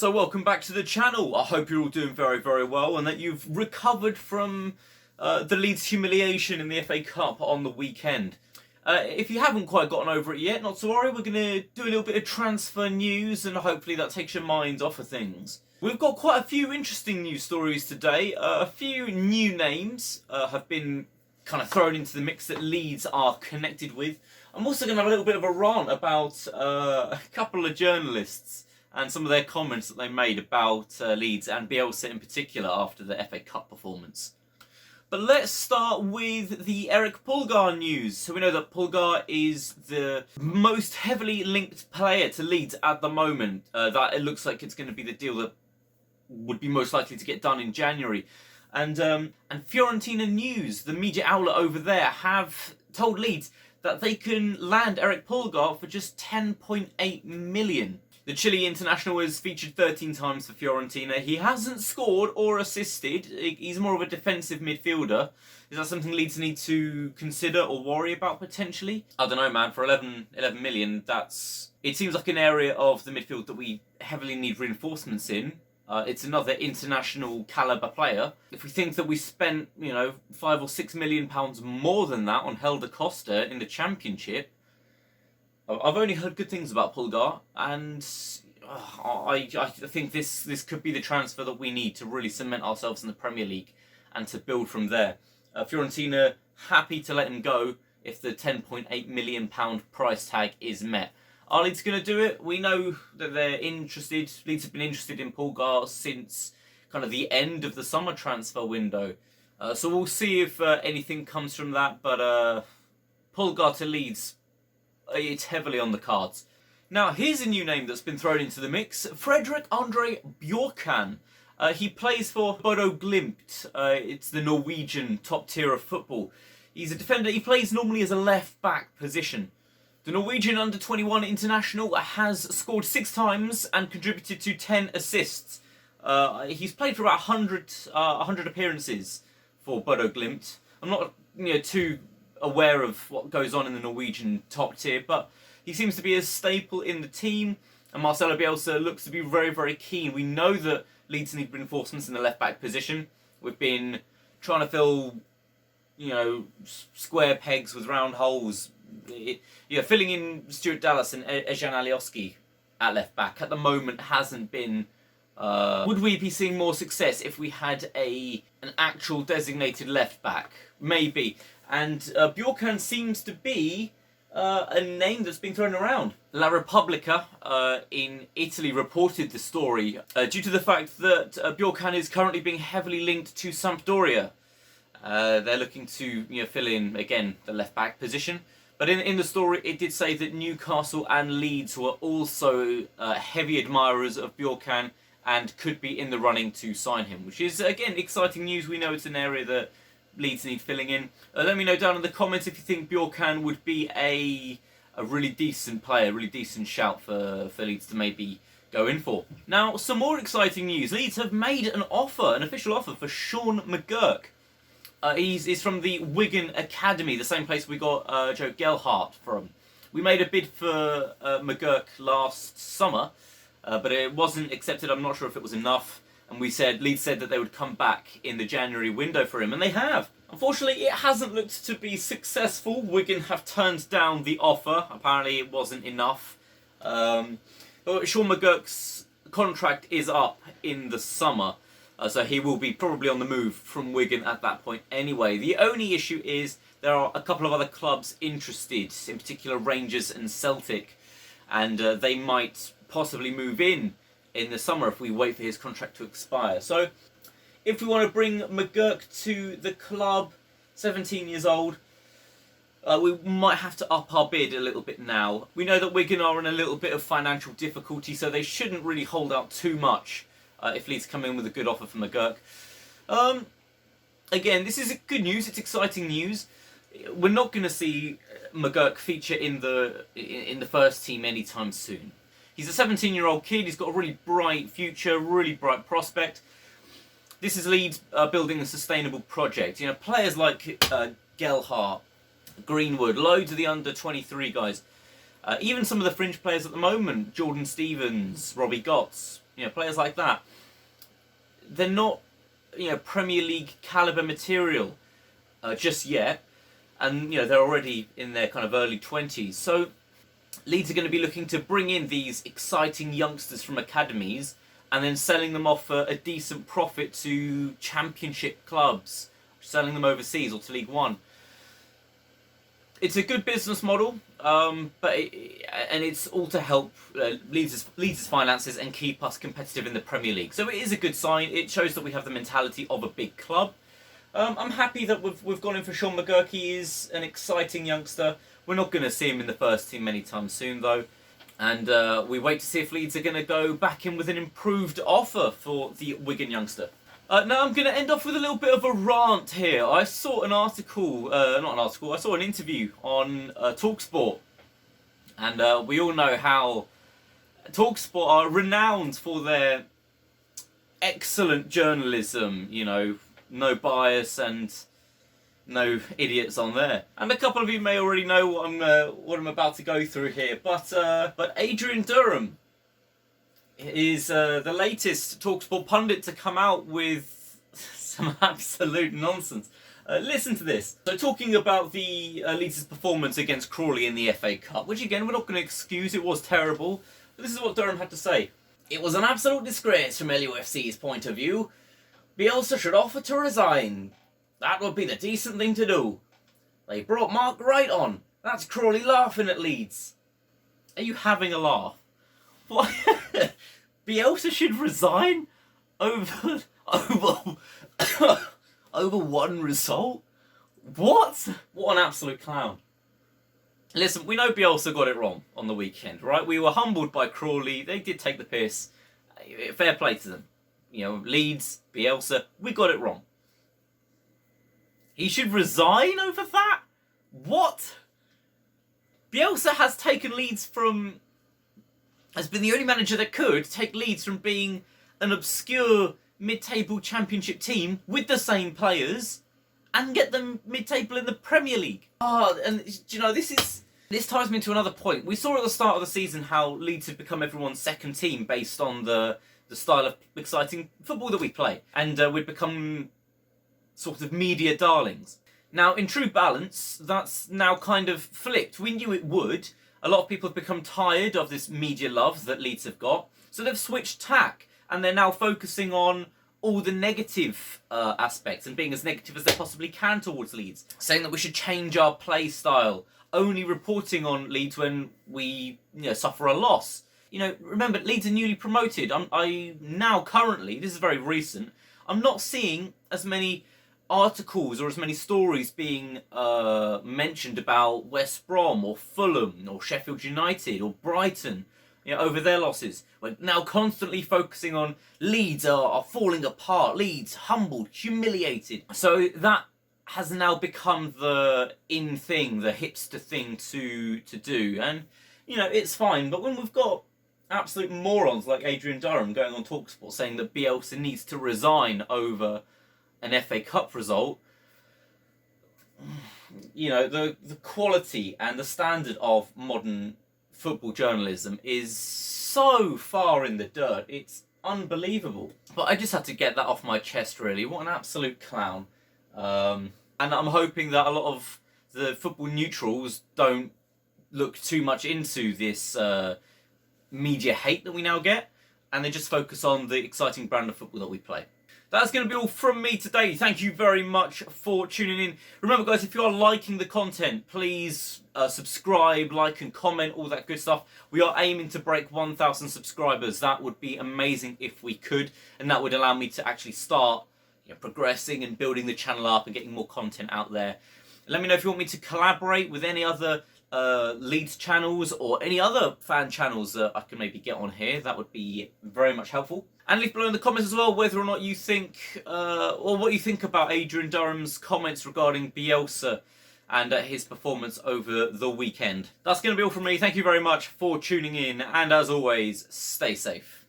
So welcome back to the channel. I hope you're all doing very well and that you've recovered from the Leeds humiliation in the FA Cup on the weekend. If you haven't quite gotten over it yet, not to worry, we're going to do a little bit of transfer news and hopefully that takes your minds off of things. We've got quite a few interesting news stories today. A few new names have been kind of thrown into the mix that Leeds are connected with. I'm also going to have a little bit of a rant about a couple of journalists and some of their comments that they made about Leeds and Bielsa in particular after the FA Cup performance. But let's start with the Erick Pulgar news. So we know that Pulgar is the most heavily linked player to Leeds at the moment. That it looks like it's going to be the deal that would be most likely to get done in January. And Fiorentina News, the media outlet over there, have told Leeds that they can land Erick Pulgar for just 10.8 million. The Chile international has featured 13 times for Fiorentina. He hasn't scored or assisted. He's more of a defensive midfielder. Is that something Leeds need to consider or worry about potentially? I don't know, man. For 11 million, it seems like an area of the midfield that we heavily need reinforcements in. It's another international calibre player. If we think that we spent, £5 or £6 million more than that on Helder Costa in the Championship, I've only heard good things about Pulgar, and I think this could be the transfer that we need to really cement ourselves in the Premier League and to build from there. Fiorentina happy to let him go if the £10.8 million price tag is met. Are Leeds going to do it? We know that they're interested. Leeds have been interested in Pulgar since kind of the end of the summer transfer window. So we'll see if anything comes from that. But Pulgar to Leeds, it's heavily on the cards. Now, here's a new name that's been thrown into the mix. Fredrik Andre Bjorkhan. He plays for Bodo Glimt. It's the Norwegian top tier of football. He's a defender. He plays normally as a left-back position. The Norwegian under-21 international has scored 6 times and contributed to 10 assists. He's played for about 100 appearances for Bodo Glimt. I'm not too aware of what goes on in the Norwegian top tier, but he seems to be a staple in the team, and Marcelo Bielsa looks to be very keen. We know that Leeds need reinforcements in the left-back position. We've been trying to fill, square pegs with round holes. Filling in Stuart Dallas and Ejan Alioski at left back at the moment hasn't been. Would we be seeing more success if we had an actual designated left back? Maybe. And Bjorkhan seems to be a name that's been thrown around. La Repubblica in Italy reported the story due to the fact that Bjorkhan is currently being heavily linked to Sampdoria. They're looking to fill in again the left back position. But in the story, it did say that Newcastle and Leeds were also heavy admirers of Bjorkhan and could be in the running to sign him, which is, again, exciting news. We know it's an area that Leeds need filling in. Let me know down in the comments if you think Bjorkhan would be a really decent player, really decent shout for Leeds to maybe go in for. Now, some more exciting news. Leeds have made an official offer for Sean Mcgurk. He's from the Wigan Academy, the same place we got Joe Gelhardt from. We made a bid for Mcgurk last summer, but it wasn't accepted. I'm not sure if it was enough. And Leeds said that they would come back in the January window for him, and they have. Unfortunately, it hasn't looked to be successful. Wigan have turned down the offer. Apparently, it wasn't enough. But Sean Mcgurk's contract is up in the summer. So he will be probably on the move from Wigan at that point anyway. The only issue is there are a couple of other clubs interested, in particular Rangers and Celtic, and they might possibly move in the summer if we wait for his contract to expire. So if we want to bring Mcgurk to the club, 17 years old, we might have to up our bid a little bit now. We know that Wigan are in a little bit of financial difficulty, so they shouldn't really hold out too much if Leeds come in with a good offer from Mcgurk. Again, this is good news. It's exciting news. We're not going to see Mcgurk feature in the first team anytime soon. He's a 17-year-old kid. He's got a really bright future, really bright prospect. This is Leeds building a sustainable project. Players like Gelhardt, Greenwood, loads of the under-23 guys. Even some of the fringe players at the moment, Jordan Stevens, Robbie Gotts, players like that. They're not, Premier League caliber material just yet, and they're already in their kind of early 20s. So Leeds are going to be looking to bring in these exciting youngsters from academies and then selling them off for a decent profit to Championship clubs, selling them overseas or to League One. It's a good business model, but it's all to help Leeds' finances and keep us competitive in the Premier League. So it is a good sign. It shows that we have the mentality of a big club. I'm happy that we've gone in for Sean Mcgurk. He is an exciting youngster. We're not going to see him in the first team anytime soon, though. And we wait to see if Leeds are going to go back in with an improved offer for the Wigan youngster. Now I'm going to end off with a little bit of a rant here. I saw an article, I saw an interview on TalkSport. And we all know how TalkSport are renowned for their excellent journalism, no bias and no idiots on there. And a couple of you may already know what I'm about to go through here. But Adrian Durham is the latest TalkSport pundit to come out with some absolute nonsense. Listen to this. So talking about the Leeds' performance against Crawley in the FA Cup, which again we're not going to excuse, it was terrible. But this is what Durham had to say. It was an absolute disgrace from LUFC's point of view. Bielsa should offer to resign. That would be the decent thing to do. They brought Mark Wright on. That's Crawley laughing at Leeds. Are you having a laugh? What? Bielsa should resign over one result? What? What an absolute clown. Listen, we know Bielsa got it wrong on the weekend, right? We were humbled by Crawley. They did take the piss. Fair play to them. Leeds, Bielsa, we got it wrong. He should resign over that? What? Bielsa has taken Leeds from... has been the only manager that could take Leeds from being an obscure mid-table championship team with the same players and get them mid-table in the Premier League. And this ties me to another point. We saw at the start of the season how Leeds had become everyone's second team based on the style of exciting football that we play. And we'd become sort of media darlings. Now, in true balance, that's now kind of flipped. We knew it would. A lot of people have become tired of this media love that Leeds have got. So they've switched tack. And they're now focusing on all the negative aspects and being as negative as they possibly can towards Leeds. Saying that we should change our play style. Only reporting on Leeds when we suffer a loss. Remember, Leeds are newly promoted. I now currently, this is very recent, I'm not seeing as many articles or as many stories being mentioned about West Brom or Fulham or Sheffield United or Brighton over their losses. We're now constantly focusing on Leeds are falling apart, Leeds humbled, humiliated. So that has now become the in thing, the hipster thing to do. And, it's fine. But when we've got absolute morons like Adrian Durham going on TalkSport saying that Bielsa needs to resign over an FA Cup result, the quality and the standard of modern football journalism is so far in the dirt. It's unbelievable. But I just had to get that off my chest, really. What an absolute clown. And I'm hoping that a lot of the football neutrals don't look too much into this media hate that we now get, and they just focus on the exciting brand of football that we play. That's going to be all from me today. Thank you very much for tuning in. Remember, guys, if you are liking the content, please subscribe, like and comment, all that good stuff. We are aiming to break 1,000 subscribers. That would be amazing if we could, and that would allow me to actually start progressing and building the channel up and getting more content out there. Let me know if you want me to collaborate with any other Leeds channels or any other fan channels that I can maybe get on here. That would be very much helpful. And leave below in the comments as well whether or not you think, or what you think about Adrian Durham's comments regarding Bielsa and his performance over the weekend. That's going to be all from me. Thank you very much for tuning in, and as always, stay safe.